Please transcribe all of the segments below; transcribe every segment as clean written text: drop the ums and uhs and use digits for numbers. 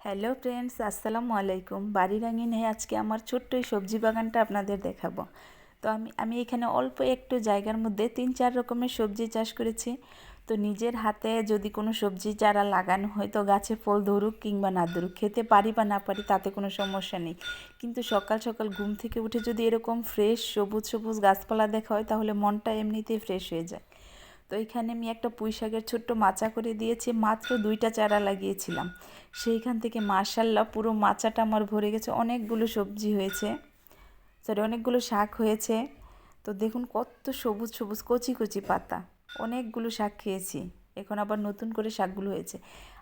Hello friends, আসসালামু আলাইকুম। বাড়ির আঙিনায় আজকে আমার ছোট্ট এই সবজি বাগানটা আপনাদের দেখাবো। তো আমি এখানে অল্প একটু জায়গার মধ্যে 3-4 রকমের সবজি চাষ করেছি। তো নিজের হাতে যদি কোনো সবজি চারা লাগানো হয় তো গাছে ফল ধরুক কিংবা না ধরুক, খেতে পারি বা না পারি তাতে কোনো সমস্যা নেই। কিন্তু সকাল সকাল ঘুম থেকে উঠে যদি এরকম ফ্রেশ সবুজ সবুজ গাছপালা দেখা হয় তাহলে মনটা এমনিতেই ফ্রেশ হয়ে যায়। তো এখানে আমি একটা পুঁই শাকের ছোট্ট মাচা করে দিয়েছি, মাত্র 2টা চারা লাগিয়েছিলাম। সেইখান থেকে মাশাআল্লাহ পুরো মাচাটা আমার ভরে গেছে, অনেকগুলো সবজি হয়েছে, অনেকগুলো শাক হয়েছে। তো দেখুন কত সবুজ সবুজ কচি কচি পাতা, অনেকগুলো শাক খেয়েছি। এখন আবার নতুন করে শাকগুলো হয়েছে।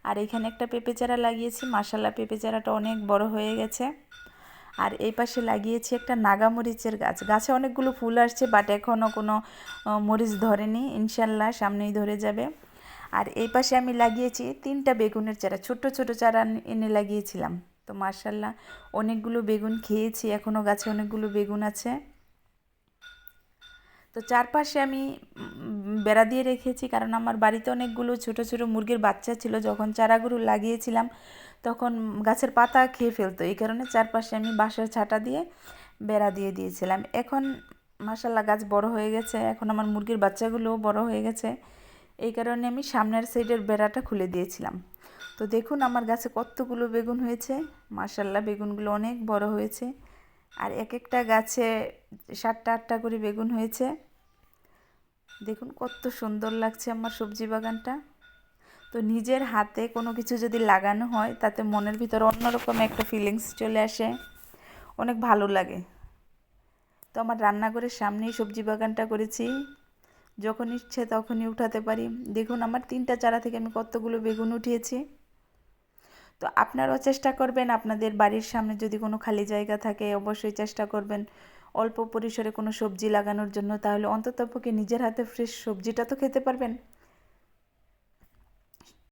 আর এখানে একটা পেঁপে চারা লাগিয়েছি, মাশাআল্লাহ পেঁপে চারাটা অনেক বড় হয়ে গেছে। আর এই পাশে লাগিয়েছি একটা নাগামরিচের গাছ, গাছে অনেকগুলো ফুল আসছে, বাট এখনও কোনো মরিচ ধরেনি, ইনশাল্লাহ সামনেই ধরে যাবে। আর এই পাশে আমি লাগিয়েছি 3টা বেগুনের চারা, ছোট ছোট চারা এনে লাগিয়েছিলাম। তো মাশাল্লাহ অনেকগুলো বেগুন খেয়েছি, এখনও গাছে অনেকগুলো বেগুন আছে। তো চারপাশে আমি বেড়া দিয়ে রেখেছি, কারণ আমার বাড়িতে অনেকগুলো ছোট ছোট মুরগির বাচ্চা ছিল। যখন চারাগুলো লাগিয়েছিলাম তখন গাছের পাতা খেয়ে ফেলতো, এই কারণে চারপাশে আমি বাঁশের ছাটা দিয়ে বেড়া দিয়ে দিয়েছিলাম। এখন মাশাল্লাহ গাছ বড় হয়ে গেছে, এখন আমার মুরগির বাচ্চাগুলোও বড় হয়ে গেছে, এই কারণে আমি সামনের সাইডের বেড়াটা খুলে দিয়েছিলাম। তো দেখুন আমার গাছে কতগুলো বেগুন হয়েছে, মাশাল্লাহ বেগুনগুলো অনেক বড় হয়েছে। আর এক একটা গাছে 7টা-8টা করে বেগুন হয়েছে। দেখুন কত সুন্দর লাগছে আমার সবজি বাগানটা। তো নিজের হাতে কোনো কিছু যদি লাগানো হয় তাতে মনের ভিতর অন্যরকম একটা ফিলিংস চলে আসে, অনেক ভালো লাগে। তো আমার রান্নাঘরের সামনেই সবজি বাগানটা করেছি, যখন ইচ্ছে তখনই উঠাতে পারি। দেখুন আমার 3টা চারা থেকে আমি কতগুলো বেগুন উঠিয়েছি। তো আপনারাও চেষ্টা করবেন, আপনাদের বাড়ির সামনে যদি কোনো খালি জায়গা থাকে অবশ্যই চেষ্টা করবেন অল্প পরিসরে কোনো সবজি লাগানোর জন্য, তাহলে অন্ততপক্ষে নিজের হাতে ফ্রেশ সবজিটা তো খেতে পারবেন।